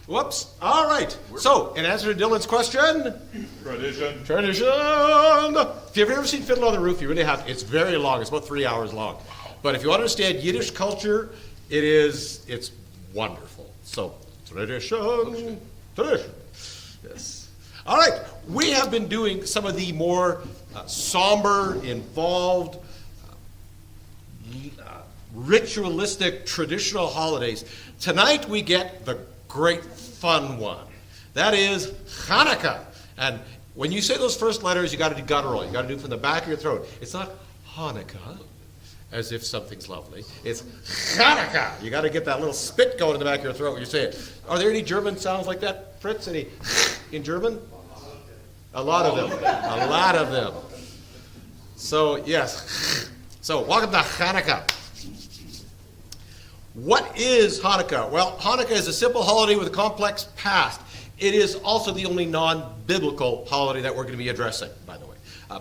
Whoops. All right. So, in answer to Dylan's question, Tradition. If you've ever seen Fiddler on the Roof, you really have. It's very long. It's about 3 hours long. But if you understand Yiddish culture, it's wonderful. So, tradition. Yes. All right. We have been doing some of the more somber, involved, ritualistic, traditional holidays. Tonight we get the great fun one. That is Hanukkah. And when you say those first letters, you got to do guttural. You got to do it from the back of your throat. It's not Hanukkah, as if something's lovely. It's Hanukkah. You got to get that little spit going in the back of your throat when you say it. Are there any German sounds like that, Fritz? Any in German? A lot of them. A lot of them. So, yes. So, welcome to Hanukkah. What is Hanukkah? Well, Hanukkah is a simple holiday with a complex past. It is also the only non-biblical holiday that we're going to be addressing, by the way.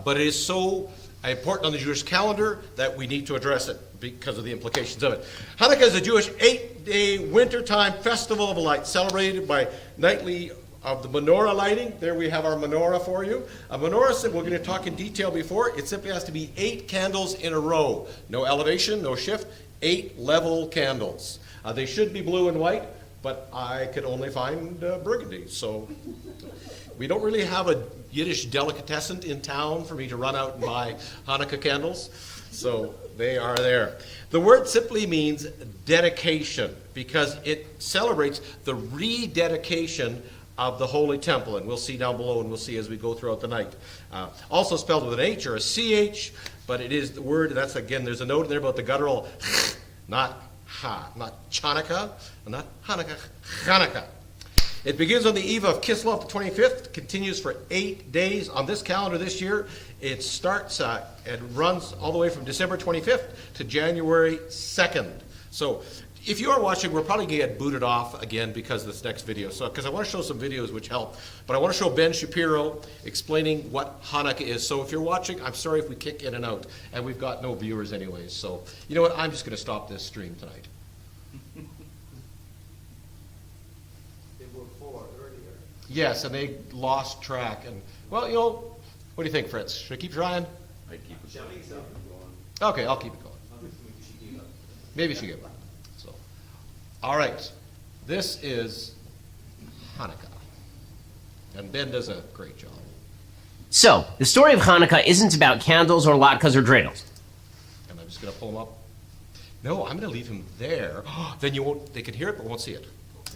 But it is so important on the Jewish calendar that we need to address it because of the implications of it. Hanukkah is a Jewish 8-day wintertime festival of light celebrated by nightly of the menorah lighting. There we have our menorah for you. A menorah, we're going to talk in detail before, it simply has to be 8 candles in a row. No elevation, no shift, 8 level candles. They should be blue and white, but I could only find burgundy. So we don't really have a Yiddish delicatessen in town for me to run out and buy Hanukkah candles. So they are there. The word simply means dedication because it celebrates the rededication of the Holy Temple. And we'll see down below and we'll see as we go throughout the night. Also spelled with an H or a CH, but it is the word, that's again, there's a note in there about the guttural, not ha, not Chanukah, not Hanukkah, Hanukkah. It begins on the eve of Kislev the 25th, continues for 8 days. On this calendar this year, it starts and runs all the way from December 25th to January 2nd. So if you are watching, we're probably going to get booted off again because of this next video. So, because I want to show some videos which help. But I want to show Ben Shapiro explaining what Hanukkah is. So if you're watching, I'm sorry if we kick in and out. And we've got no viewers anyways. So, you know what? I'm just going to stop this stream tonight. They were 4 earlier. Yes, and they lost track. And, well, you know, what do you think, Fritz? Should I keep trying? I keep it. Shelley's up and going. Okay, I'll keep it going. She gave up. Maybe she gave up. So, all right. This is Hanukkah. And Ben does a great job. So, the story of Hanukkah isn't about candles or latkes or dreidels. And I'm just going to pull him up. No, I'm going to leave him there. Then you won't, they can hear it, but won't see it.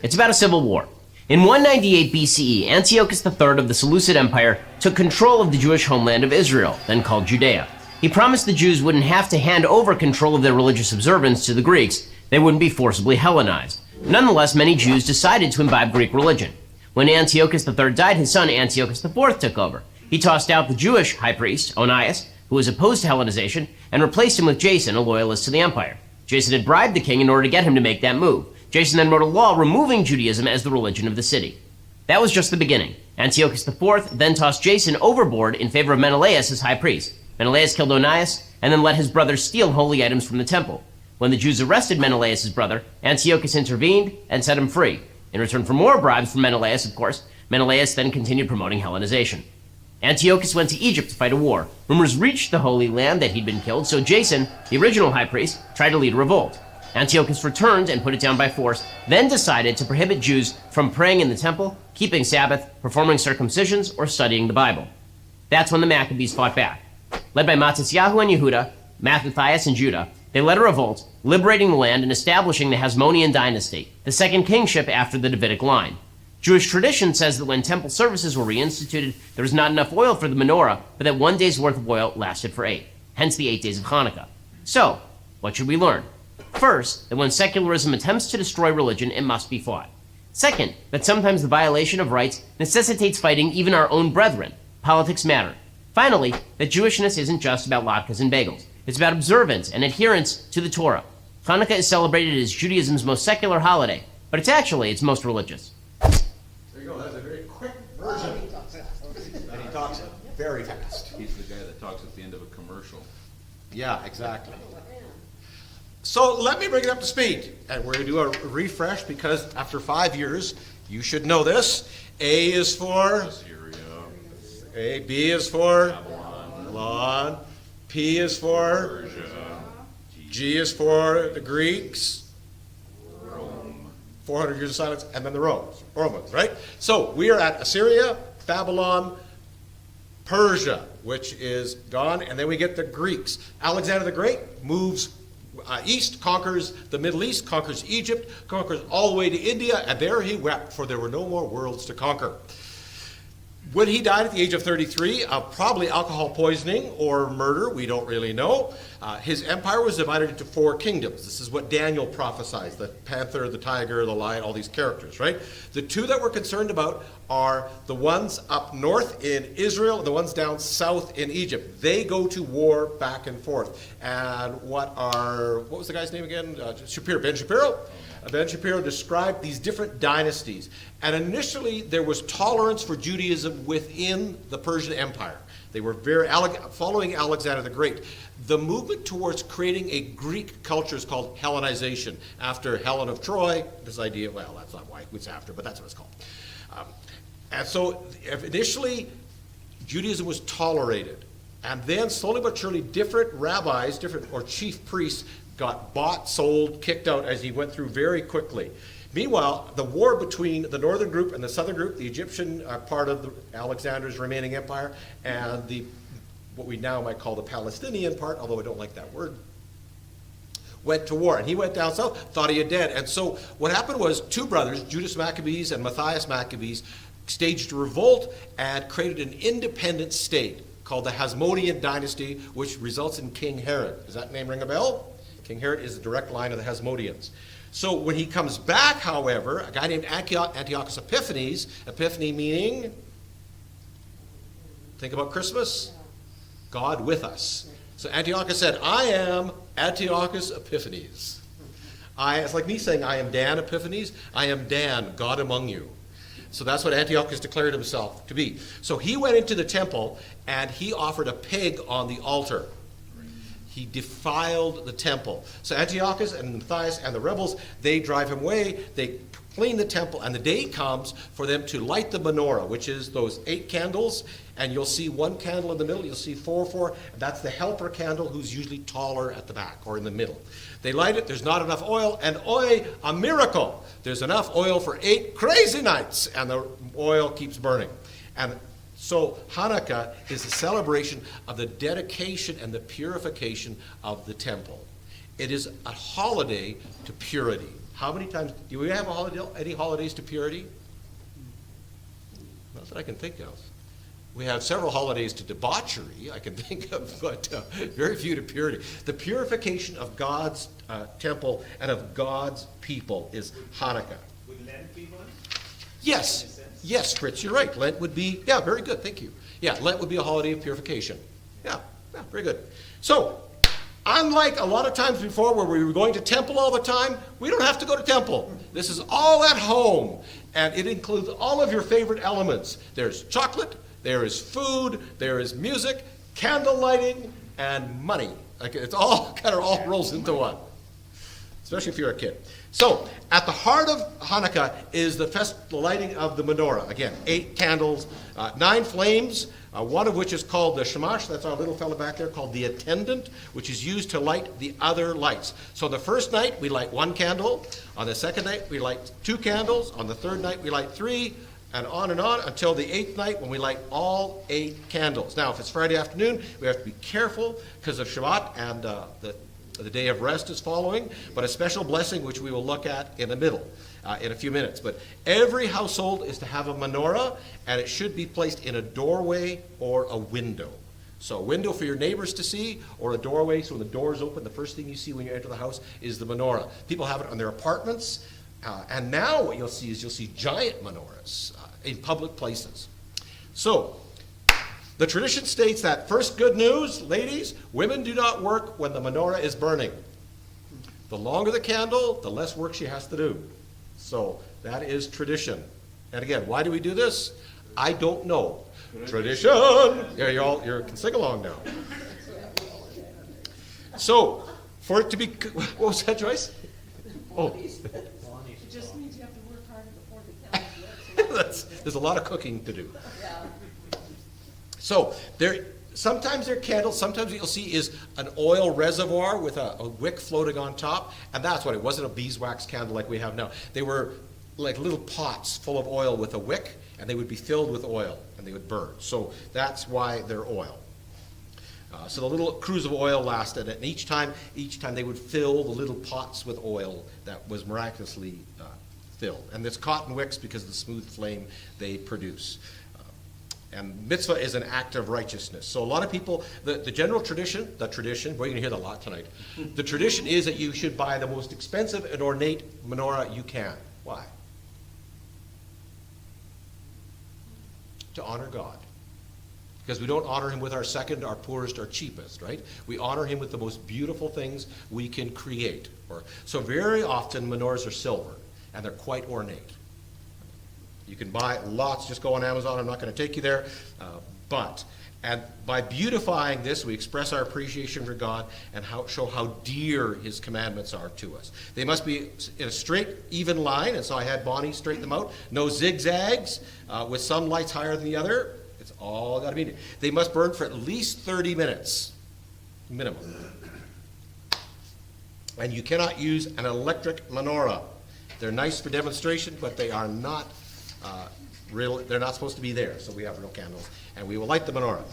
It's about a civil war. In 198 BCE, Antiochus III of the Seleucid Empire took control of the Jewish homeland of Israel, then called Judea. He promised the Jews wouldn't have to hand over control of their religious observance to the Greeks. They wouldn't be forcibly Hellenized. Nonetheless, many Jews decided to imbibe Greek religion. When Antiochus III died, his son Antiochus IV took over. He tossed out the Jewish high priest, Onias, who was opposed to Hellenization, and replaced him with Jason, a loyalist to the empire. Jason had bribed the king in order to get him to make that move. Jason then wrote a law removing Judaism as the religion of the city. That was just the beginning. Antiochus IV then tossed Jason overboard in favor of Menelaus as high priest. Menelaus killed Onias and then let his brother steal holy items from the temple. When the Jews arrested Menelaus' brother, Antiochus intervened and set him free. In return for more bribes from Menelaus, of course, Menelaus then continued promoting Hellenization. Antiochus went to Egypt to fight a war. Rumors reached the Holy Land that he'd been killed, so Jason, the original high priest, tried to lead a revolt. Antiochus returned and put it down by force, then decided to prohibit Jews from praying in the temple, keeping Sabbath, performing circumcisions, or studying the Bible. That's when the Maccabees fought back. Led by Matisyahu and Yehuda, Mattathias and Judah, they led a revolt, liberating the land and establishing the Hasmonean dynasty, the second kingship after the Davidic line. Jewish tradition says that when temple services were reinstituted, there was not enough oil for the menorah, but that 1 day's worth of oil lasted for 8, hence the 8 days of Hanukkah. So, what should we learn? First, that when secularism attempts to destroy religion, it must be fought. Second, that sometimes the violation of rights necessitates fighting even our own brethren. Politics matter. Finally, that Jewishness isn't just about latkes and bagels. It's about observance and adherence to the Torah. Hanukkah is celebrated as Judaism's most secular holiday, but it's actually its most religious. There you go. That's a very quick version. And he talks very fast. He's the guy that talks at the end of a commercial. Yeah, exactly. So let me bring it up to speed. And we're going to do a refresh because after 5 years, you should know this. A is for Syria, A. B is for Babylon. P is for Persia, G is for the Greeks. Rome. 400 years of silence, and then the Romans, right? So we are at Assyria, Babylon, Persia, which is gone, and then we get the Greeks. Alexander the Great moves east, conquers the Middle East, conquers Egypt, conquers all the way to India, and there he wept, for there were no more worlds to conquer. When he died at the age of 33 of probably alcohol poisoning or murder, we don't really know, his empire was divided into 4 kingdoms. This is what Daniel prophesies, the panther, the tiger, the lion, all these characters, right? The 2 that we're concerned about are the ones up north in Israel and the ones down south in Egypt. They go to war back and forth. And what was the guy's name again? Shapiro, Ben Shapiro? Ben Shapiro described these different dynasties. And initially, there was tolerance for Judaism within the Persian Empire. They were following Alexander the Great. The movement towards creating a Greek culture is called Hellenization. After Helen of Troy, this idea, well, that's not why it's after, but that's what it's called. And so initially, Judaism was tolerated. And then slowly but surely, different rabbis, or chief priests, got bought, sold, kicked out as he went through very quickly. Meanwhile, the war between the northern group and the southern group, the Egyptian part of Alexander's remaining empire, and what we now might call the Palestinian part, although I don't like that word, went to war. And he went down south, thought he had dead. And so what happened was 2 brothers, Judas Maccabees and Matthias Maccabees, staged a revolt and created an independent state called the Hasmonean dynasty, which results in King Herod. Does that name ring a bell? King Herod is the direct line of the Hasmoneans. So when he comes back, however, a guy named Antiochus Epiphanes, Epiphany meaning, think about Christmas, God with us. So Antiochus said, I am Antiochus Epiphanes. It's like me saying, I am Dan Epiphanes. I am Dan, God among you. So that's what Antiochus declared himself to be. So he went into the temple and he offered a pig on the altar. He defiled the temple. So Antiochus and Matthias and the rebels, they drive him away. They clean the temple, and the day comes for them to light the menorah, which is those 8 candles, and you'll see 1 candle in the middle. You'll see 4. And that's the helper candle, who's usually taller at the back or in the middle. They light it. There's not enough oil, and a miracle. There's enough oil for 8 crazy nights, and the oil keeps burning. And so Hanukkah is a celebration of the dedication and the purification of the temple. It is a holiday to purity. How many times do we have any holidays to purity? Not that I can think of. We have several holidays to debauchery I can think of, but very few to purity. The purification of God's temple and of God's people is Hanukkah. Would Lent be one? Yes. Yes, Fritz, you're right. Lent would be, yeah, very good, thank you. Yeah, Lent would be a holiday of purification. Yeah, very good. So, unlike a lot of times before where we were going to temple all the time, we don't have to go to temple. This is all at home, and it includes all of your favorite elements. There's chocolate, there is food, there is music, candle lighting, and money. Like it's all kind of all rolls into one, especially if you're a kid. So, at the heart of Hanukkah is the lighting of the menorah. Again, 8 candles, 9 flames, one of which is called the shamash. That's our little fella back there called the attendant, which is used to light the other lights. So the first night, we light 1 candle. On the second night, we light 2 candles. On the third night, we light 3, and on until the 8th night when we light all 8 candles. Now, if it's Friday afternoon, we have to be careful because of Shabbat and the day of rest is following, but a special blessing which we will look at in the middle in a few minutes. But every household is to have a menorah, and it should be placed in a doorway or a window. So a window for your neighbors to see, or a doorway, so when the door is open, the first thing you see when you enter the house is the menorah. People have it on their apartments, and now what you'll see giant menorahs in public places. So, the tradition states that, first good news, ladies, women do not work when the menorah is burning. The longer the candle, the less work she has to do. So that is tradition. And again, why do we do this? I don't know. Tradition! Yeah, you can sing along now. So, For it to be, what was that, Joyce? Oh, It just means you have to work harder before the candles lit. there's a lot of cooking to do. Yeah. So sometimes they're candles, sometimes what you'll see is an oil reservoir with a wick floating on top, and that's what it wasn't a beeswax candle like we have now. They were like little pots full of oil with a wick, and they would be filled with oil, and they would burn. So that's why they're oil. So the little cruise of oil lasted, and each time they would fill the little pots with oil that was miraculously filled. And it's cotton wicks because of the smooth flame they produce. And mitzvah is an act of righteousness. So a lot of people, the general tradition, boy, you're going to hear that a lot tonight. The tradition is that you should buy the most expensive and ornate menorah you can. Why? To honor God. Because we don't honor him with our second, our poorest, our cheapest, right? We honor him with the most beautiful things we can create. So very often menorahs are silver, and they're quite ornate. You can buy lots, just go on Amazon, I'm not going to take you there. And by beautifying this, we express our appreciation for God and show how dear his commandments are to us. They must be in a straight, even line, and so I had Bonnie straighten them out. No zigzags, with some lights higher than the other. It's all got to be. They must burn for at least 30 minutes, minimum. And you cannot use an electric menorah. They're nice for demonstration, but they are not real. They're not supposed to be there. So we have real candles, and we will light the menorah.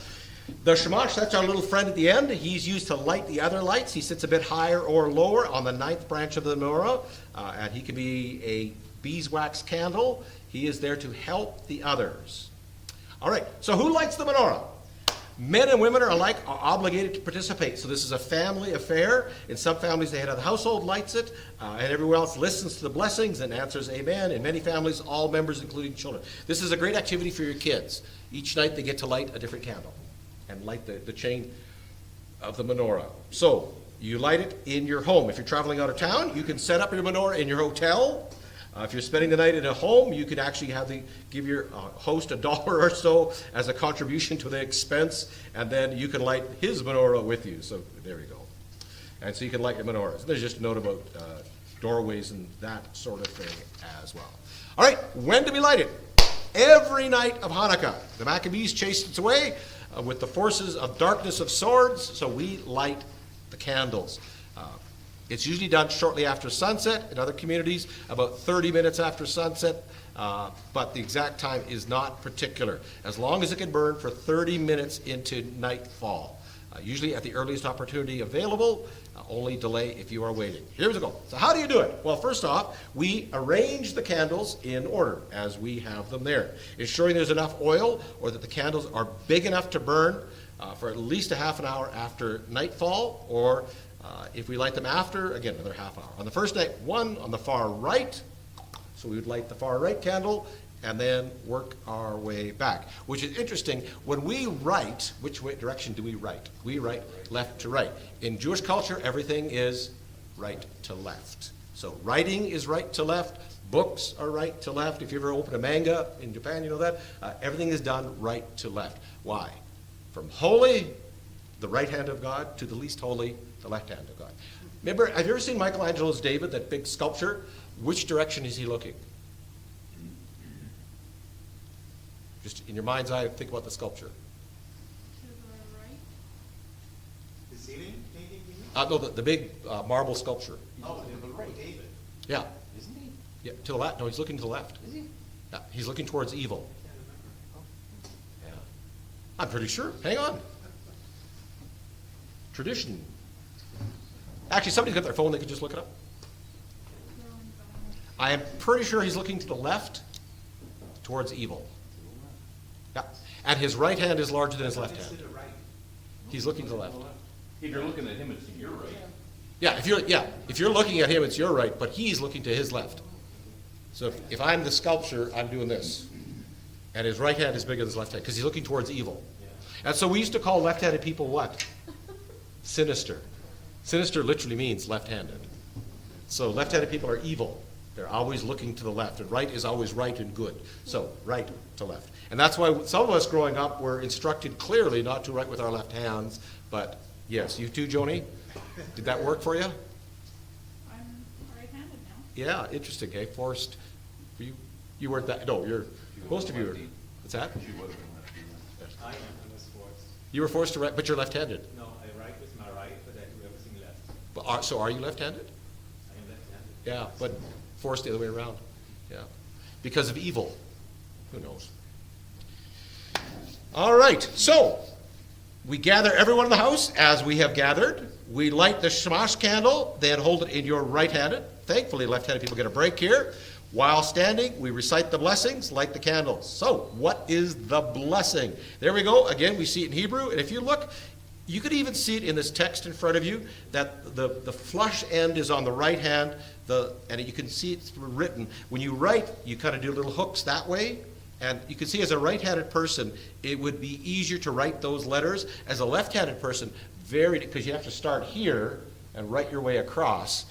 The shamash, that's our little friend at the end. He's used to light the other lights. He sits a bit higher or lower on the 9th branch of the menorah, and he can be a beeswax candle. He is there to help the others. All right, so who lights the menorah? Men and women are alike are obligated to participate. So this is a family affair. In some families, the head of the household lights it, and everyone else listens to the blessings and answers amen. In many families, all members, including children. This is a great activity for your kids. Each night, they get to light a different candle and light the chain of the menorah. So you light it in your home. If you're traveling out of town, you can set up your menorah in your hotel. If you're spending the night at a home, you can actually give your host $1 or so as a contribution to the expense, and then you can light his menorah with you. So there you go. And so you can light your menorahs. There's just a note about doorways and that sort of thing as well. All right, when do we light it? Every night of Hanukkah. The Maccabees chased it away with the forces of darkness of swords, so we light the candles. It's usually done shortly after sunset. In other communities, about 30 minutes after sunset, but the exact time is not particular, as long as it can burn for 30 minutes into nightfall. Usually at the earliest opportunity available, only delay if you are waiting. Here we go. So how do you do it? Well, first off, we arrange the candles in order as we have them there, ensuring there's enough oil or that the candles are big enough to burn for at least a half an hour after nightfall, or if we light them after, again, another half hour. On the first night, one on the far right, so we would light the far right candle and then work our way back, which is interesting. When we write, which direction do we write? We write left to right. In Jewish culture, everything is right to left. So writing is right to left. Books are right to left. If you ever open a manga in Japan, you know that. Everything is done right to left. Why? From holy, the right hand of God, to the least holy, the left hand of God. Remember, have you ever seen Michelangelo's David, that big sculpture? Which direction is he looking? Just in your mind's eye, think about the sculpture. To the right. The ceiling painting, you mean? No, the big marble sculpture. Oh, the right, David. Yeah. Isn't he? Yeah, to the left. No, he's looking to the left. Is he? Yeah, he's looking towards evil. Can't remember. Oh. Yeah. I'm pretty sure. Hang on. Tradition. Actually, somebody's got their phone, they could just look it up. I am pretty sure he's looking to the left, towards evil. Yeah. And his right hand is larger than his left It's to hand. the right. He's looking to the left. If you're looking at him, it's to your right. Yeah, if you're looking at him, it's your right, but he's looking to his left. So if I'm the sculpture, I'm doing this. And his right hand is bigger than his left hand, because he's looking towards evil. And so we used to call left-handed people what? Sinister. Sinister literally means left-handed. So left-handed people are evil. They're always looking to the left, and right is always right and good. So right to left. And that's why some of us growing up were instructed clearly not to write with our left hands, but yes, you too, Joni? Did that work for you? I'm right-handed now. Yeah, interesting, okay, Forrest, you weren't that, no, most of you were, what's that? She would have been lefty. I was forced. You were forced to write, but you're left-handed. No, I write with my right, but I do everything left. So are you left-handed? I am left-handed. Yeah, but forced the other way around, yeah. Because of evil, who knows? All right, so we gather everyone in the house as we have gathered. We light the Shamash candle, then hold it in your right-handed. Thankfully, left-handed people get a break here. While standing, we recite the blessings, light the candles. So, what is the blessing? There we go. Again, we see it in Hebrew. And if you look, you could even see it in this text in front of you, that the flush end is on the right hand, and you can see it's written. When you write, you kind of do little hooks that way. And you can see as a right-handed person, it would be easier to write those letters. As a left-handed person, because you have to start here and write your way across,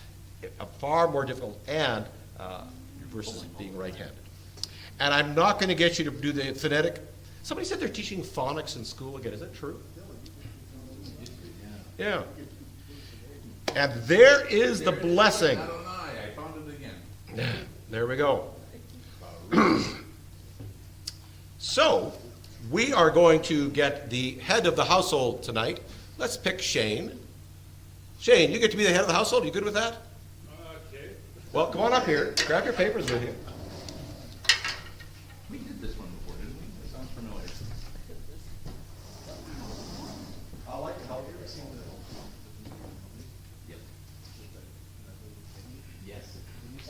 far more difficult, and versus being right-handed. And I'm not going to get you to do the phonetic. Somebody said they're teaching phonics in school again. Is that true? Yeah. And there is the blessing. I don't know, I found it again. There we go. So, we are going to get the head of the household tonight. Let's pick Shane. Shane, you get to be the head of the household. You good with that? Okay. Well, come on up here. Grab your papers with you. We did this one before, didn't we? That sounds familiar. I'd like to help you. Yep. Yes.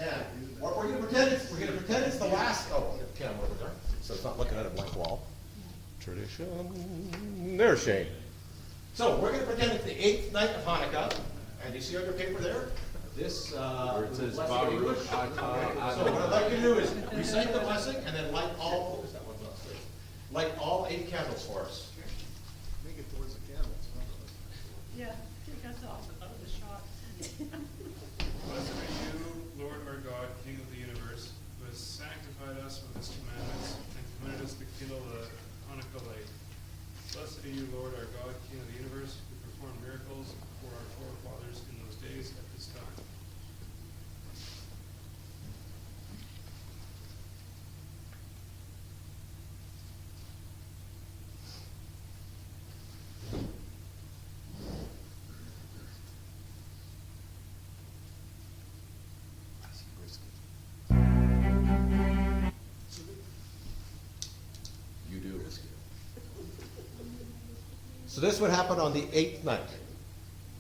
And we're going to pretend it's the last. Oh, the camera over there, so it's not looking at a blank wall. Tradition. There's Shane. So we're going to pretend it's the 8th night of Hanukkah, and you see on your paper there this. Where it says blessing Baruch English. atah So what I'd like you to do is recite the blessing and then light all. Focus that one on straight. Light all 8 candles for us. Make it towards the candles. Yeah, take us off of the shot. Blessed are you, Lord our God, King of the universe, who has sanctified us with his commandments and commanded us to kindle the Hanukkah light. Blessed are you, Lord our God, King of the universe, who performed miracles for our forefathers in those days at this time. You do. So this would happen on the 8th night.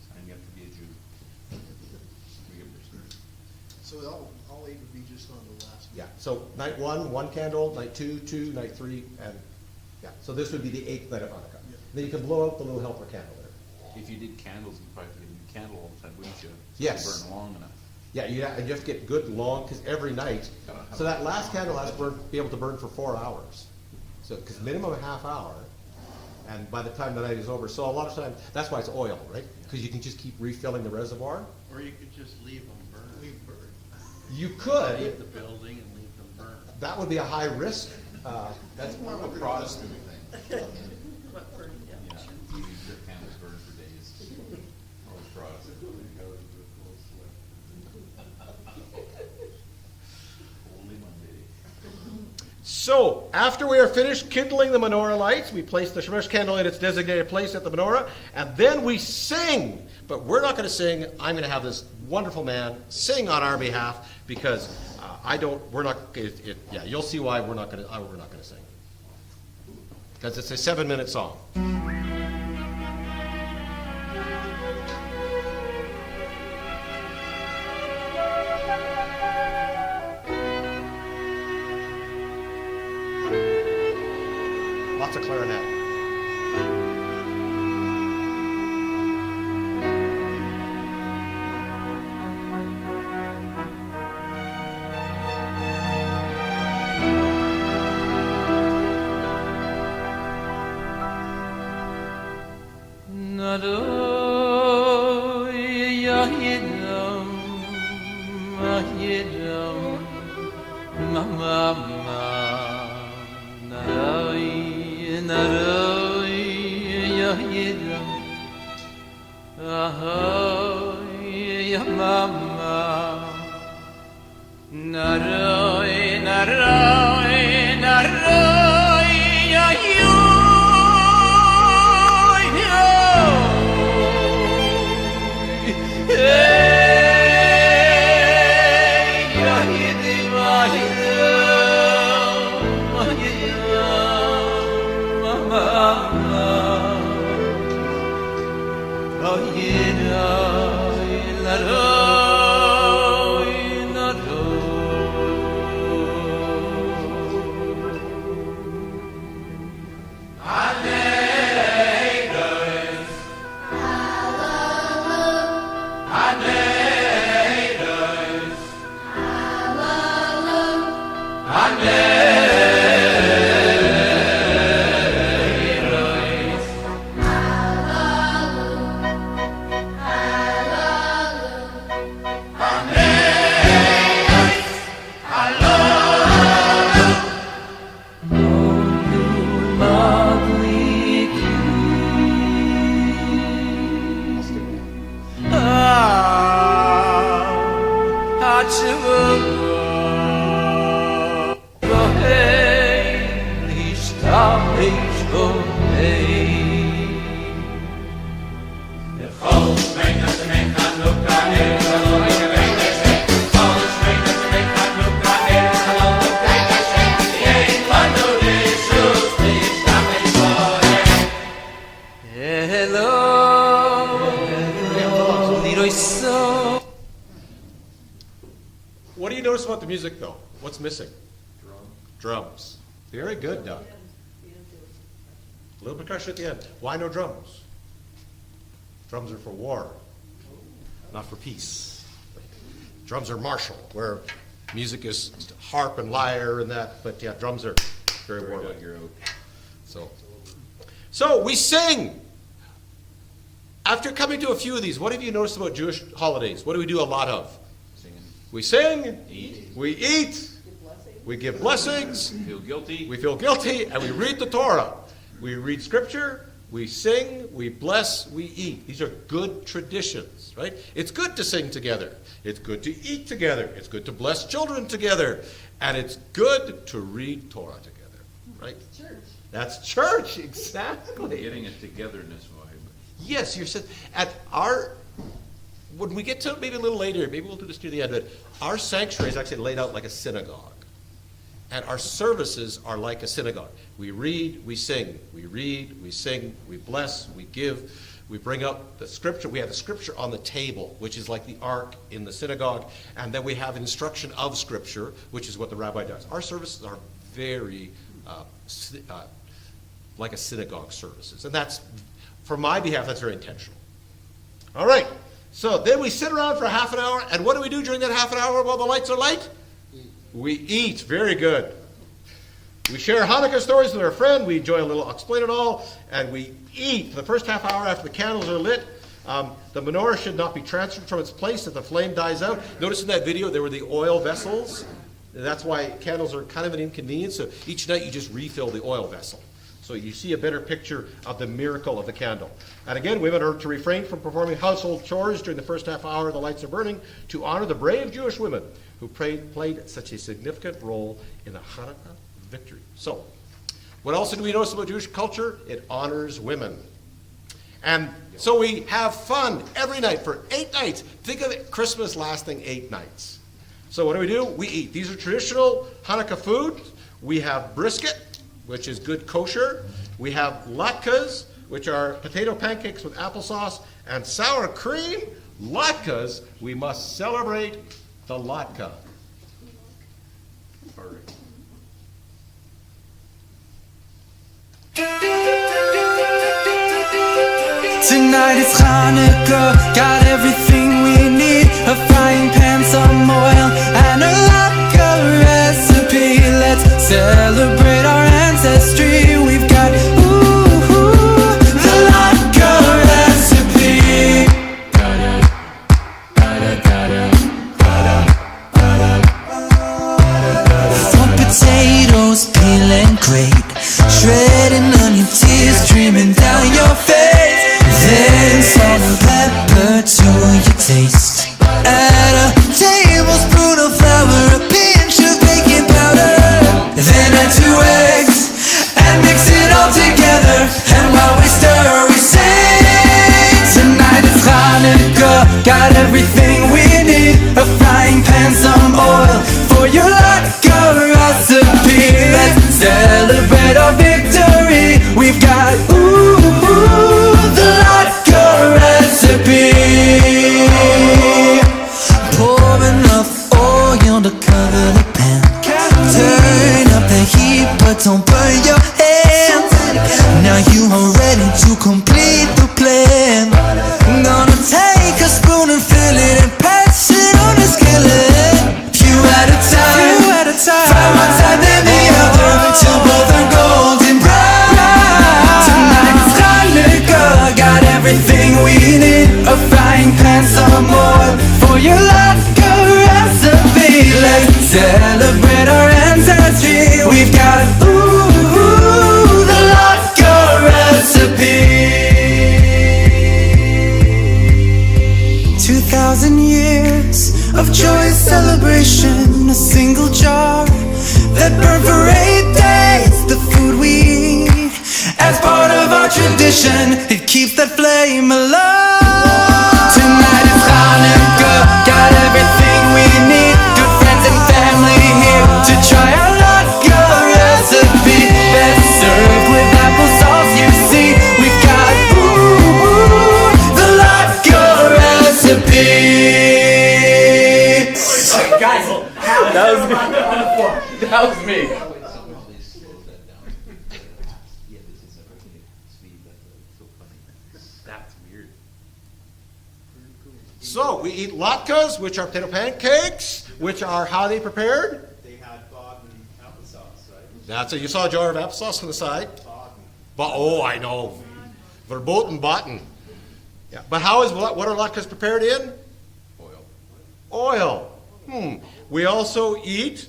Signing up to be a Jew. We get this. So all 8 would be just on the last. Yeah. So night 1, 1 candle. Night 2, 2. Night 3, and yeah. So this would be the 8th night of Hanukkah. Yeah. Then you can blow out the little helper candle there. If you did candles, you'd probably get a new candle all the time, wouldn't you? So Yes. they burn long enough. Yeah, and you have to get good long, because every night, so that last candle has to be able to burn for 4 hours. So, because minimum a half hour, and by the time the night is over, so a lot of times, that's why it's oil, right? Because you can just keep refilling the reservoir. Or you could just leave them burn. Leave bird. You could, Leave the building and leave them burn. that would be a high risk, That's more of a Protestant thing. But for, yeah. Yeah, you leave your candles burn for days. Always Protestant. Only Monday. So, after we are finished kindling the menorah lights, we place the Shemesh candle in its designated place at the menorah, and then we sing. But we're not going to sing. I'm going to have this wonderful man sing on our behalf, because yeah, you'll see why we're not going to sing. Because it's a 7-minute song. Lots of clarinet. Aha music though. What's missing? Drums. Very good, Doug. A little percussion at the end. Why no drums? Drums are for war, not for peace. Drums are martial, where music is harp and lyre and that, but yeah, drums are very warlike. So we sing. After coming to a few of these, what have you noticed about Jewish holidays? What do we do a lot of? Singing. We sing, Eat. we eat, we give blessings, Feel guilty. we feel guilty, and we read the Torah. We read scripture, we sing, we bless, we eat. These are good traditions, right? It's good to sing together. It's good to eat together. It's good to bless children together. And it's good to read Torah together, right? Church. That's church, exactly. Getting a togetherness vibe. Yes, you're at when we get to maybe a little later, maybe we'll do this near the end, but our sanctuary is actually laid out like a synagogue. And our services are like a synagogue. We read, we sing. We read, we sing, we bless, we give. We bring up the scripture. We have the scripture on the table, which is like the ark in the synagogue. And then we have instruction of scripture, which is what the rabbi does. Our services are very like a synagogue services. And that's, for my behalf, that's very intentional. All right. So then we sit around for half an hour. And what do we do during that half an hour while the lights are light? We eat. Very good. We share Hanukkah stories with our friend. We enjoy a little Explain It All. And we eat. For the first half hour after the candles are lit, the menorah should not be transferred from its place if the flame dies out. Notice in that video there were the oil vessels. That's why candles are kind of an inconvenience. So each night you just refill the oil vessel. So you see a better picture of the miracle of the candle. And again, women are to refrain from performing household chores during the first half hour the lights are burning to honor the brave Jewish women who played such a significant role in the Hanukkah victory. So, what else do we notice about Jewish culture? It honors women. And so we have fun every night for 8 nights. Think of it, Christmas lasting 8 nights. So what do? We eat. These are traditional Hanukkah food. We have brisket, which is good kosher. We have latkes, which are potato pancakes with applesauce and sour cream. Latkes, we must celebrate the latke. Tonight is Hanukkah, got everything we need. A frying pan, some oil, and a latke recipe. Let's celebrate our ancestry. We've got, the latke recipe. From potatoes, peeling great, shredding onion, tears streaming down your face. Then salt and pepper to your taste. Add a tablespoon of flour, a pinch of baking powder. Then add 2 eggs and mix it all together. And while we stir, we sing. Tonight is Hanukkah, got everything we need. A frying pan, some oil for your latke recipe. Let's celebrate our victory. We've got the latke recipe. Pour enough oil to cover the pan. Turn up the heat, but don't burn your hands. Now you are ready to complete the plan. Gonna take a spoon and fill it and pass it on the skillet. Few at a time, fry one side then the other, till both are golden brown. Tonight's Hanukkah, got everything we need. A frying pan, some oil for your latke recipe. Let's celebrate our ancestry. We've got the latke recipe. 2,000 years of joyous celebration. A single jar that burned for 8 days. The food we eat as part of our tradition, it keeps that flame alive. Tonight is Hanukkah, got everything we need. Good friends and family here to try our latke recipe. Best served with applesauce, you see. We've got the latke recipe. Guys, that was good. we eat latkes, which are potato pancakes, which are how they prepared. They had Baden applesauce, right? That's it. You saw a jar of applesauce on the side. Baden. But oh, I know, verboten botten. Yeah, but what are latkes prepared in? Oil. We also eat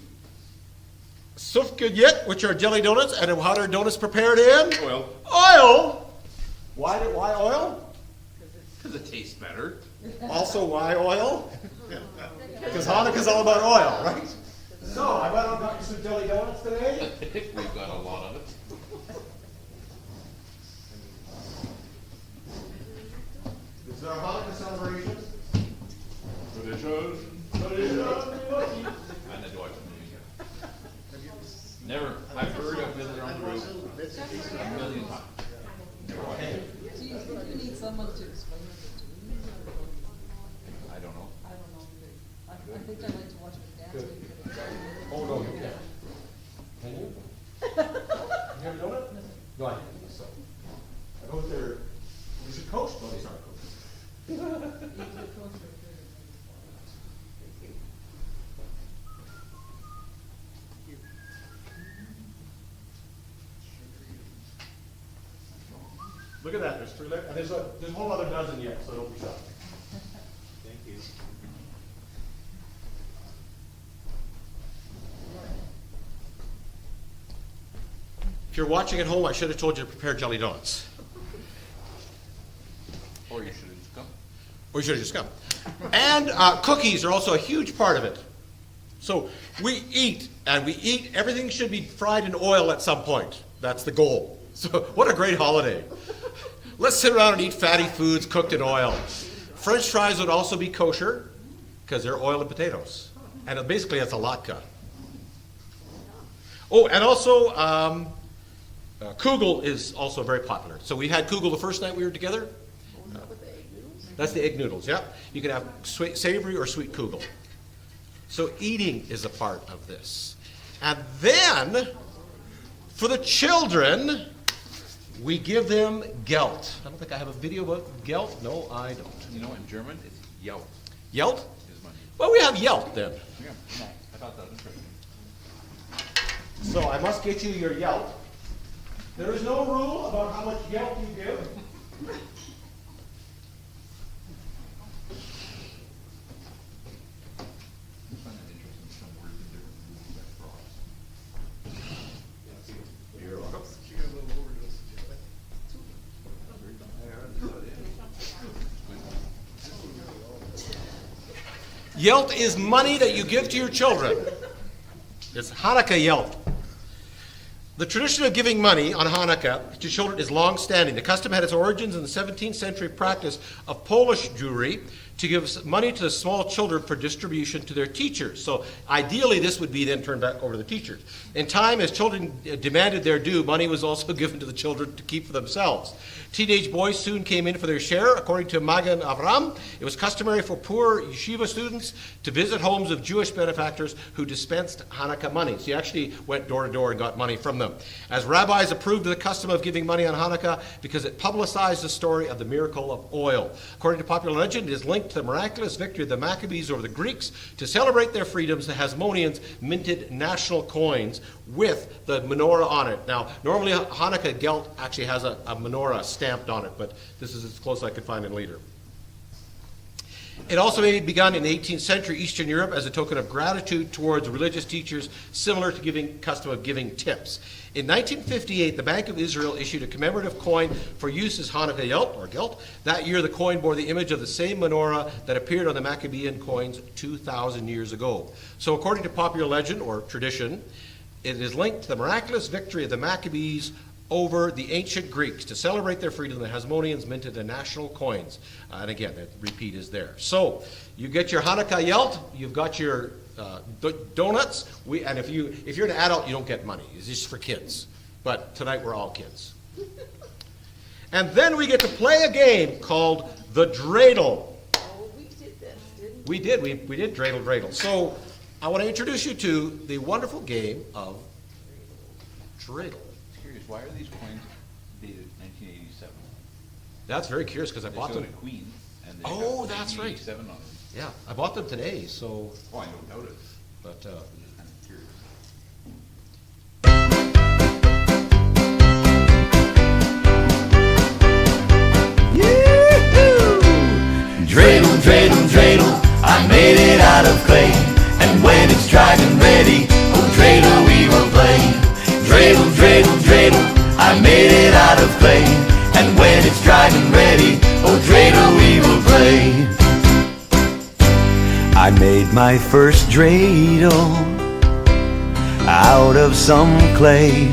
sufkudjet, which are jelly donuts, and how are donuts prepared in? Oil. Oil. Why oil? Because it tastes better. Also, why oil? Because Hanukkah's all about oil, right? So, I went and got you some jelly donuts today. We've got a lot of it. This is our Hanukkah celebration. Tradition. And the Deutsche Never. I've heard of Visitor on the Roof a million times. Never watched it. Geez, you need someone to explain it to me. I don't know. I don't know either. I think I like to watch it dance. Oh, no, you can't. Can you? You have a donut? No, I think so. I know they're, you should coach, but he's not coaching. Look at that, there's 3 left, and there's a whole other dozen yet, so don't be shocked. Thank you. If you're watching at home, I should have told you to prepare jelly donuts. Or you should have just come. Or you should have just come. And cookies are also a huge part of it. So we eat, and we eat, everything should be fried in oil at some point. That's the goal. So what a great holiday. Let's sit around and eat fatty foods cooked in oil. French fries would also be kosher, because they're oil and potatoes. And basically it's a latke. Oh, and also, kugel is also very popular. So we had kugel the first night we were together. That's the egg noodles, yeah. You can have savory or sweet kugel. So eating is a part of this. And then, for the children, we give them Geld. I don't think I have a video about Geld. No, I don't. You know, in German, it's Yelp Geld? is money. Well, we have Yelp then. Yeah, no, I thought that was interesting. So I must get you your Yelp. There is no rule about how much Yelp you give. I find that interesting, some words in different movies that cross. You're welcome. She got a little overdose of jelly. Yelp is money that you give to your children. It's Hanukkah Yelp. The tradition of giving money on Hanukkah to children is long-standing. The custom had its origins in the 17th century practice of Polish Jewry to give money to the small children for distribution to their teachers. So ideally, this would be then turned back over to the teachers. In time, as children demanded their due, money was also given to the children to keep for themselves. Teenage boys soon came in for their share. According to Magen Avram, it was customary for poor yeshiva students to visit homes of Jewish benefactors who dispensed Hanukkah money. So you actually went door to door and got money from them. As rabbis approved of the custom of giving money on Hanukkah because it publicized the story of the miracle of oil. According to popular legend, it is linked to the miraculous victory of the Maccabees over the Greeks. To celebrate their freedoms, the Hasmoneans minted national coins with the menorah on it. Now, normally Hanukkah Geld actually has a menorah stamped on it, but this is as close as I could find in later. It also may be begun in the 18th century Eastern Europe as a token of gratitude towards religious teachers, similar to giving custom of giving tips. In 1958, the Bank of Israel issued a commemorative coin for use as Hanukkah Yelp, or Gelt. That year, the coin bore the image of the same menorah that appeared on the Maccabean coins 2,000 years ago. So according to popular legend, or tradition, it is linked to the miraculous victory of the Maccabees over the ancient Greeks. To celebrate their freedom, the Hasmoneans minted the national coins. And again, that repeat is there. So you get your Hanukkah Yelt, you've got your donuts. And if you're an adult, you don't get money. It's just for kids. But tonight we're all kids. And then we get to play a game called the Dreidel. Oh, we did this, didn't We did. We did Dreidel. So I want to introduce you to the wonderful game of Dreidel. Curious, why are these coins dated 1987? That's very curious because I They bought showed them. a queen, And they Oh, got that's right. 7 on them. Yeah, I bought them today, so, Oh, I don't doubt it. but, I'm just kind of curious. Dreidel, dreidel, dreidel, I made it out of clay. And when it's dried and ready, oh dreidel we will play. Dreidel, dreidel, dreidel, I made it out of clay. And when it's dried and ready, oh dreidel we will play. I made my first dreidel out of some clay.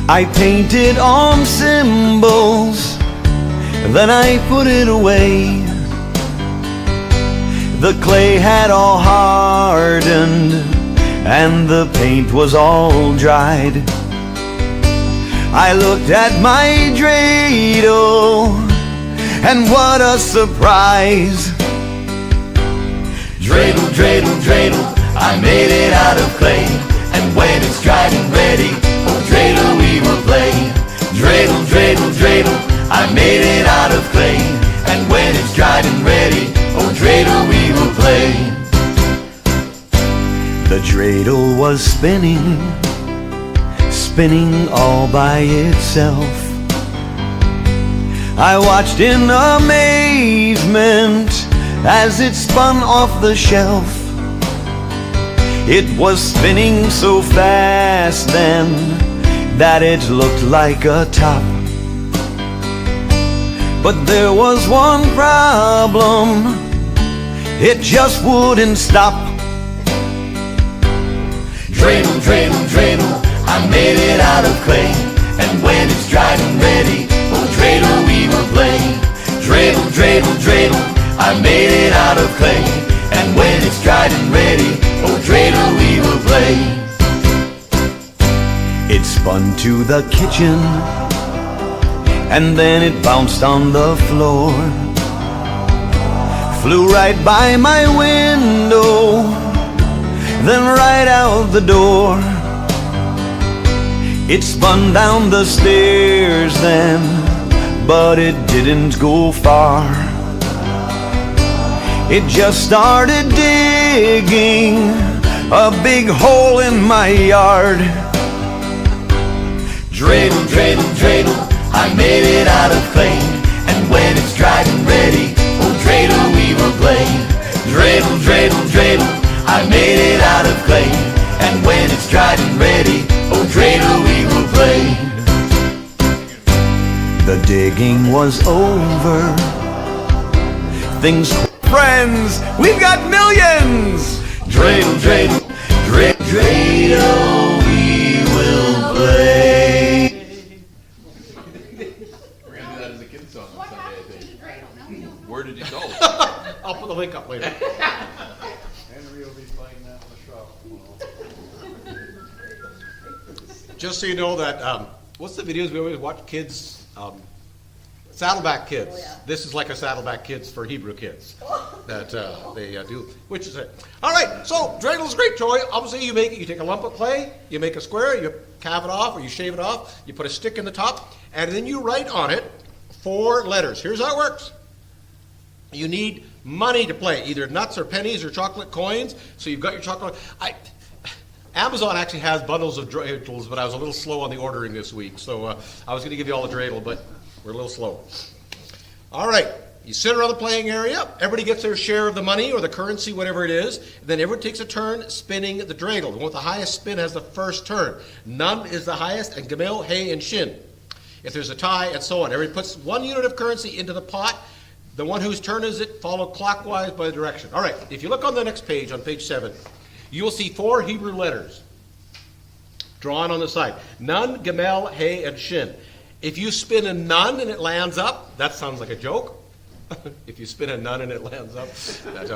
I painted on symbols, then I put it away. The clay had all hardened and the paint was all dried. I looked at my dreidel and what a surprise. Dreidel, dreidel, dreidel, I made it out of clay. And when it's dried and ready, oh dreidel we will play. Dreidel, dreidel, dreidel, I made it out of clay. And when it's dried and ready, oh dreidel we will play. The dreidel was spinning, spinning all by itself. I watched in amazement as it spun off the shelf. It was spinning so fast then that it looked like a top. But there was one problem, it just wouldn't stop. Dreidel, dreidel, dreidel, I made it out of clay. And when it's dried and ready, oh dreidel we will play. Dreidel, dreidel, dreidel, I made it out of clay. And when it's dried and ready, oh dreidel we will play. It spun to the kitchen and then it bounced on the floor. Flew right by my window, then right out the door. It spun down the stairs then, but it didn't go far. It just started digging a big hole in my yard. Dreidel, dreidel, dreidel, I made it out of clay. And when it's dried and ready, oh dreidel we will play. Dreidel, dreidel, dreidel, I made it out of clay. And when it's dried and ready, oh dreidel we will play. The digging was over. Things, friends, we've got millions. Dreidel, dreidel, dreidel we will play. We're gonna do that as a kid's song on Sunday, I think. Where did you go? I'll put the link up later. Henry will be playing that in the shop tomorrow. Just so you know that, what's the videos we always watch? Kids, Saddleback Kids. Oh, yeah. This is like a Saddleback Kids for Hebrew kids that they do, which is it. All right, so dreidel is great, Joy. Obviously, you make it. You take a lump of clay, you make a square, you carve it off or you shave it off. You put a stick in the top, and then you write on it 4 letters. Here's how it works. You need money to play, either nuts or pennies or chocolate coins. So you've got your chocolate. Amazon actually has bundles of dreidels, but I was a little slow on the ordering this week. So I was going to give you all the dreidel, but we're a little slow. All right, you sit around the playing area. Everybody gets their share of the money or the currency, whatever it is. And then everyone takes a turn spinning the dreidel. The one with the highest spin has the first turn. Nun is the highest, and Gamil, Hay, and Shin. If there's a tie, and so on. Everybody puts 1 unit of currency into the pot. The one whose turn is it, follow clockwise by the direction. All right, if you look on the next page, on page 7, you will see 4 Hebrew letters drawn on the side. Nun, Gamel, Hay, and Shin. If you spin a nun and it lands up, that sounds like a joke. If you spin a nun and it lands up, that's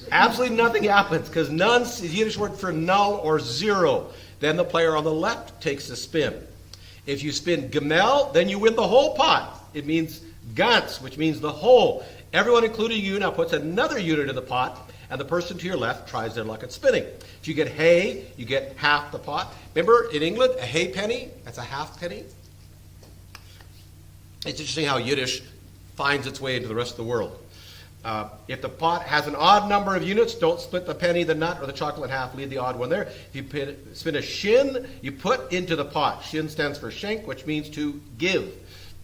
absolutely nothing happens, because nun is the Yiddish word for null or zero. Then the player on the left takes the spin. If you spin Gamel, then you win the whole pot. It means Gantz, which means the whole. Everyone, including you, now puts another unit in the pot, and the person to your left tries their luck at spinning. If you get hay, you get half the pot. Remember, in England, a hay penny, that's a half penny. It's interesting how Yiddish finds its way into the rest of the world. If the pot has an odd number of units, don't split the penny, the nut, or the chocolate in half. Leave the odd one there. If you spin a shin, you put into the pot. Shin stands for shenk, which means to give.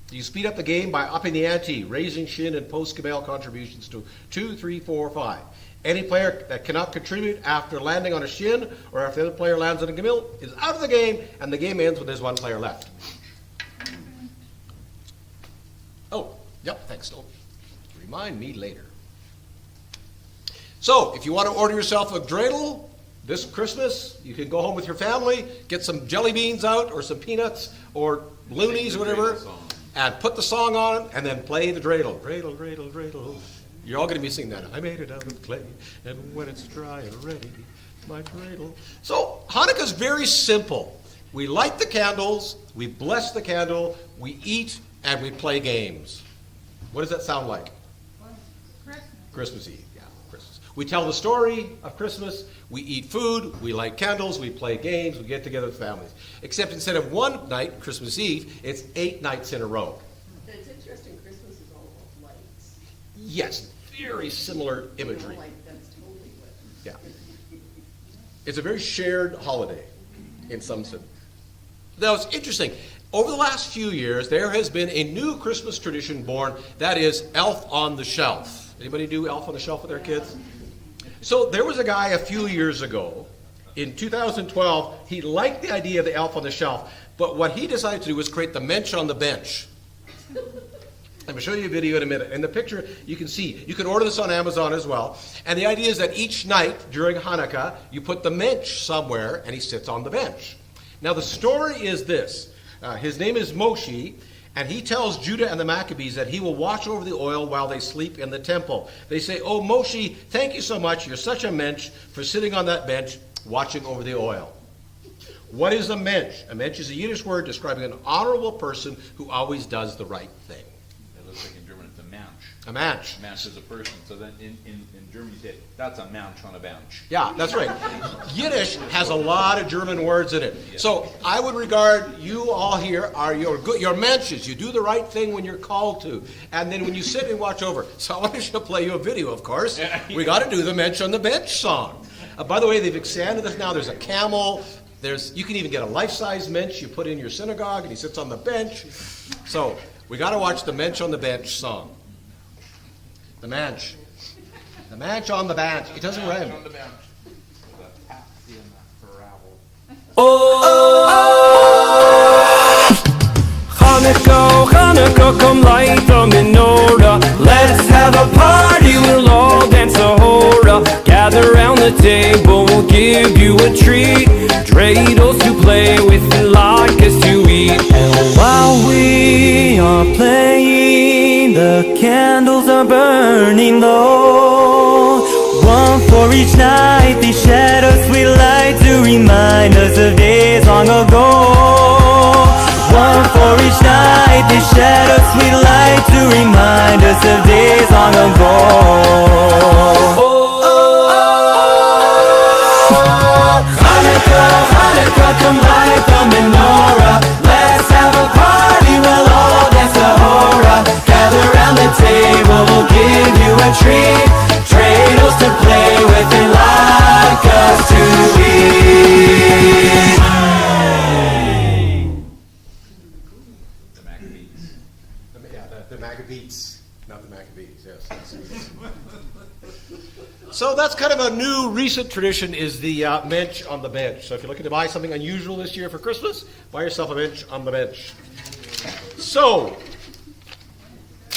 You speed up the game by upping the ante, raising shin and post-cabal contributions to 2, 3, 4, 5. Any player that cannot contribute after landing on a shin or after the other player lands on a gamil is out of the game, and the game ends when there's one player left. Oh, yep, thanks, Stone. Remind me later. So, if you want to order yourself a dreidel this Christmas, you can go home with your family, get some jelly beans out or some peanuts or loonies or whatever, and put the song on and then play the dreidel. Dreidel, dreidel, dreidel. You're all going to be singing that. I made it out of clay, and when it's dry and ready, my dreidel. So, Hanukkah's very simple. We light the candles, we bless the candle, we eat, and we play games. What does that sound like? Christmas. Christmas Eve, yeah, Christmas. We tell the story of Christmas, we eat food, we light candles, we play games, we get together with families. Except instead of one night, Christmas Eve, it's 8 nights in a row. It's interesting, Christmas is all about lights. Yes, very similar imagery. Like, that's totally what. Yeah. It's a very shared holiday in some sense. Now, it's interesting. Over the last few years, there has been a new Christmas tradition born, that is Elf on the Shelf. Anybody do Elf on the Shelf with their kids? So there was a guy a few years ago, in 2012, he liked the idea of the Elf on the Shelf, but what he decided to do was create the Mensch on the Bench. I'm going to show you a video in a minute. In the picture, you can see, you can order this on Amazon as well. And the idea is that each night during Hanukkah, you put the Mensch somewhere, and he sits on the bench. Now, the story is this. His name is Moshe, and he tells Judah and the Maccabees that he will watch over the oil while they sleep in the temple. They say, "Oh, Moshe, thank you so much. You're such a mensch for sitting on that bench watching over the oil." What is a mensch? A mensch is a Yiddish word describing an honorable person who always does the right thing. It looks like in German it's a Mensch. A mensch. Mensch is a person. So then in German you say, that's a Mensch on a bench. Yeah, that's right. Yiddish has a lot of German words in it. So I would regard you all here are your mensches. You do the right thing when you're called to. And then when you sit and watch over. So I want to play you a video, of course. We got to do the Mensch on the Bench song. By the way, they've expanded this now. There's a camel. You can even get a life-size mensch you put in your synagogue, and he sits on the bench. So we got to watch the Mensch on the Bench song. The Mensch. The Mensch on the bench. It doesn't rhyme. On the bench. The taxi and the gravel. Hanukkah, Hanukkah, come light the menorah. Let's have a party, we'll all dance a hora. Gather round the table, we'll give you a treat. Dreidels to play with and latkes to eat. And while we are playing, the candles are burning low. One for each night, they shed a sweet light to remind us of days long ago. One for each night, they shed a sweet light to remind us of days long ago. Hanukkah, Hanukkah, come light the menorah. Let's have a party, we'll all dance the hora. Gather round the table, we'll give you a treat. Dreidels to play with and latkes to eat. The Maccabees. The Maccabees, not the Maccabees, yes. So that's kind of a new, recent tradition is the Mensch on the Bench. So if you're looking to buy something unusual this year for Christmas, buy yourself a Mensch on the Bench. So,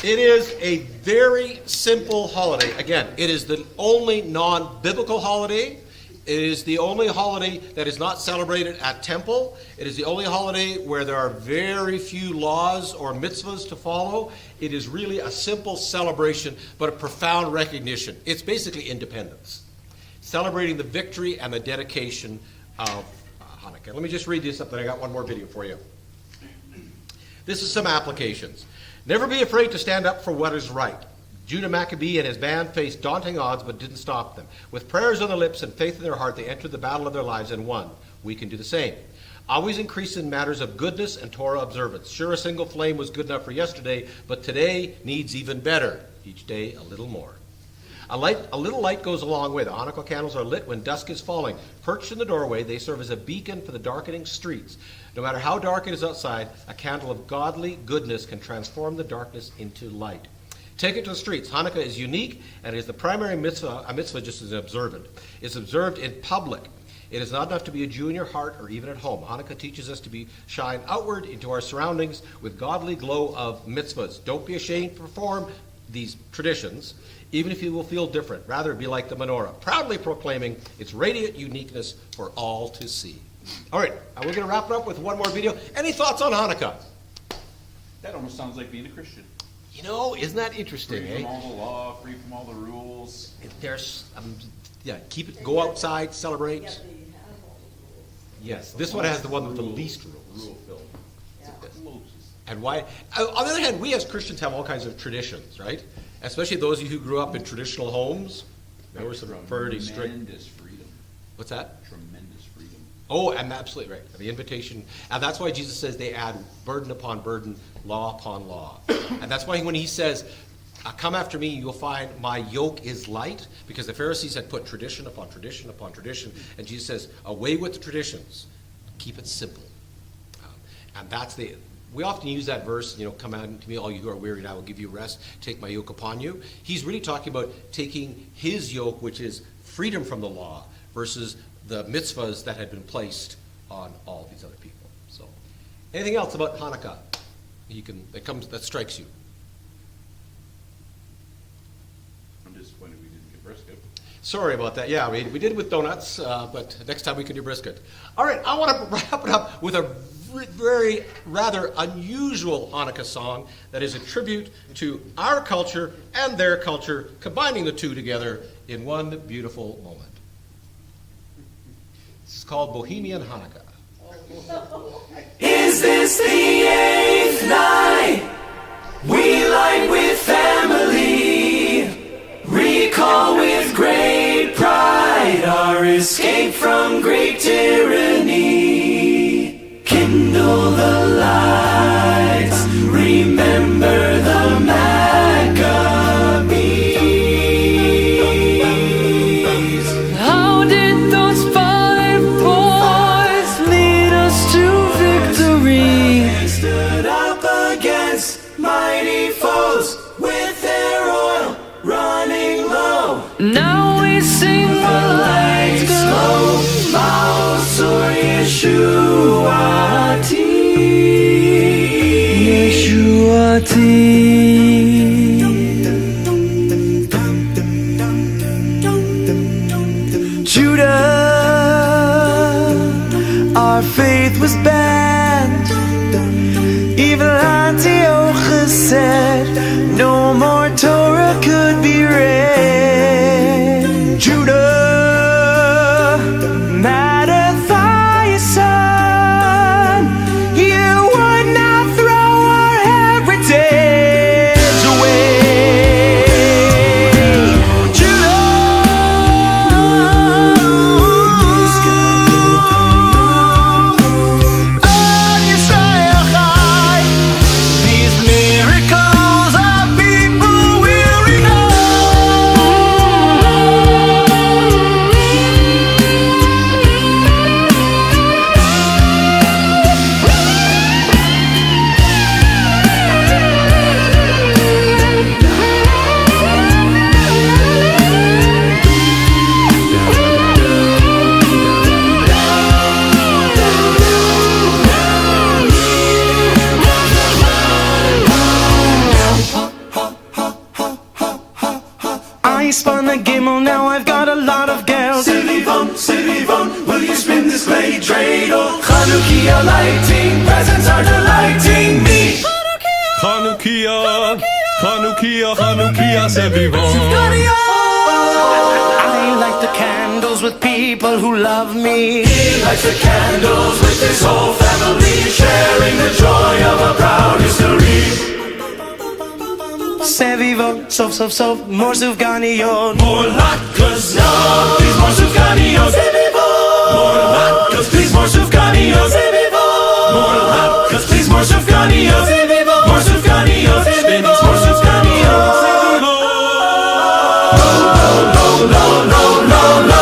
it is a very simple holiday. Again, it is the only non-biblical holiday. It is the only holiday that is not celebrated at temple. It is the only holiday where there are very few laws or mitzvahs to follow. It is really a simple celebration, but a profound recognition. It's basically independence, celebrating the victory and the dedication of Hanukkah. Let me just read you something. I got one more video for you. This is some applications. Never be afraid to stand up for what is right. Judah Maccabee and his band faced daunting odds but didn't stop them. With prayers on their lips and faith in their heart, they entered the battle of their lives and won. We can do the same. Always increase in matters of goodness and Torah observance. Sure, a single flame was good enough for yesterday, but today needs even better. Each day a little more. A little light goes a long way. The Hanukkah candles are lit when dusk is falling. Perched in the doorway, they serve as a beacon for the darkening streets. No matter how dark it is outside, a candle of godly goodness can transform the darkness into light. Take it to the streets. Hanukkah is unique, and it is the primary mitzvah, a mitzvah just as observant. It's observed in public. It is not enough to be a Jew in your heart or even at home. Hanukkah teaches us to shine outward into our surroundings with godly glow of mitzvahs. Don't be ashamed to perform these traditions, even if you will feel different. Rather, be like the menorah, proudly proclaiming its radiant uniqueness for all to see. All right, we're going to wrap it up with one more video. Any thoughts on Hanukkah? That almost sounds like being a Christian. You know, isn't that interesting, Free from all the law, free from all the rules. There's, keep it, go outside, celebrate. Yeah, they have all the rules. Yes, this one has the one with the least rules. Rule-filled. Yeah. Moses. And why? On the other hand, we as Christians have all kinds of traditions, right? Especially those of you who grew up in traditional homes. There were some pretty strict. Tremendous freedom. What's that? Tremendous freedom. Oh, I'm absolutely right. The invitation, and that's why Jesus says they add burden upon burden, law upon law. And that's why when he says, come after me, you'll find my yoke is light, because the Pharisees had put tradition upon tradition upon tradition, and Jesus says, away with the traditions, keep it simple. And that's we often use that verse, come out to me, all you who are weary, and I will give you rest, take my yoke upon you. He's really talking about taking his yoke, which is freedom from the law, versus the mitzvahs that had been placed on all these other people. So, anything else about Hanukkah that strikes you? I'm disappointed we didn't get brisket. Sorry about that. Yeah, we did with donuts, but next time we can do brisket. All right, I want to wrap it up with a very rather unusual Hanukkah song that is a tribute to our culture and their culture, combining the two together in one beautiful moment. It's called Bohemian Hanukkah. Is this the eighth night? We light with family. Recall with great pride our escape from great tyranny. Kindle the lights. Remember the Maccabees. How did those 5 boys lead us to victory? They stood up against mighty foes with their oil running low. Now we sing the lights glow. Maosor Yeshuati. Judah, our faith was banned. Evil Antiochus said no more Torah could be read. Judah, Mattathias' son, you would not throw our heritage away. I spun a gimel, now I've got a lot of gals. Silivon, will you spin this clay dreidel? Chanukia lighting, presents are delighting me. Chanukia, Silivon. I light the candles with people who love me. He lights the candles with his whole family, sharing the joy of a proud history. Sevivon, sof, more sufganiyot. More latkes, no, these more sufganiyot. Sevivon, more latkes. cause please more Shufganiyot. More love, cause please more Shufganiyot. More Shufganiyot, it means more Shufganiyot.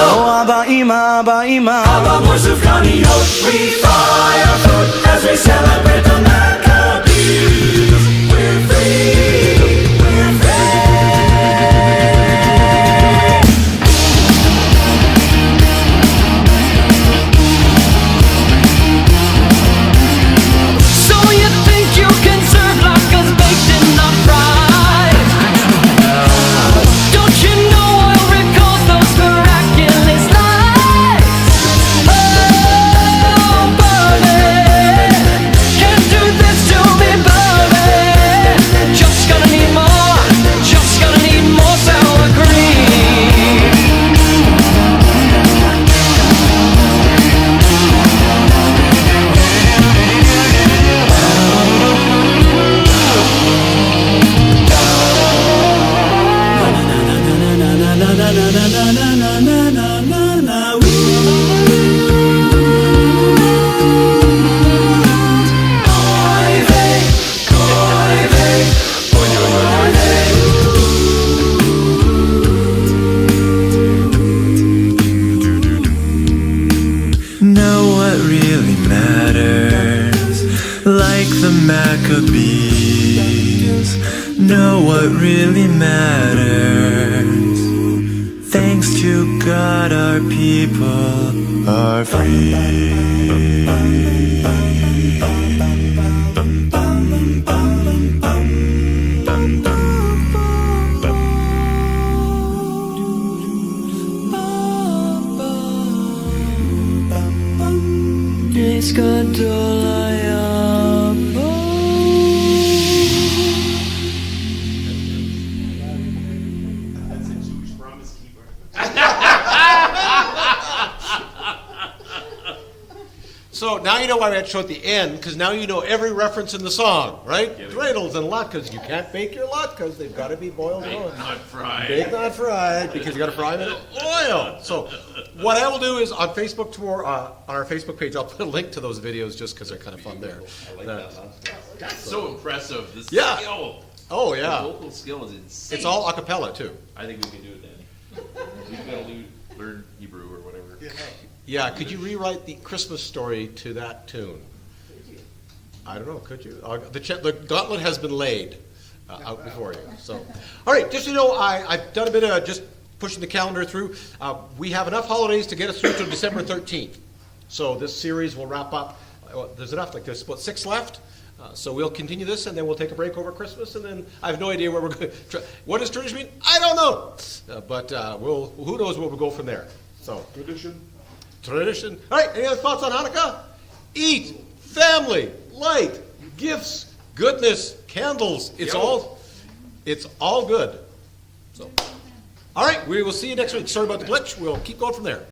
Oh, Abba Ima, Abba Ima. Abba more Shufganiyot. We fly our foot as we celebrate the Maccabees. We're free, we're free. So you think you can serve latkes baked in the fries? Don't you know oil recalls those miraculous lights? Oh, buddy, can't do this to me, buddy. Just gonna need more sour cream. Know what really matters, like the Maccabees. Know what really matters. Thanks to God, our people are That's a Jewish promise keeper. So now you know why we had to show at the end, because now you know every reference in the song, right? Dreidels and latkes. You can't bake your latkes. They've got to be boiled on. Not fried. Baked, not fried, because you got to fry them in oil. So what I will do is on Facebook tomorrow, on our Facebook page, I'll put a link to those videos just because they're kind of fun there. I like that. That's so impressive. This Yeah. skill. Oh, The yeah. vocal skill is insane. It's all a cappella, too. I think we can do it, Danny. We've got to learn Hebrew or whatever. Yeah, could you rewrite the Christmas story to that tune? I don't know, could you? The gauntlet has been laid out before you. So, all right, just so you know, I've done a bit of just pushing the calendar through. We have enough holidays to get us through to December 13th. So this series will wrap up. There's enough, like there's about 6 left. So we'll continue this, and then we'll take a break over Christmas, and then I have no idea where we're going. What does tradition mean? I don't know. But who knows where we'll go from there. So Tradition. All right, any other thoughts on Hanukkah? Eat, family, light, gifts, goodness, candles. It's all good. So, all right, we will see you next week. Sorry about the glitch. We'll keep going from there.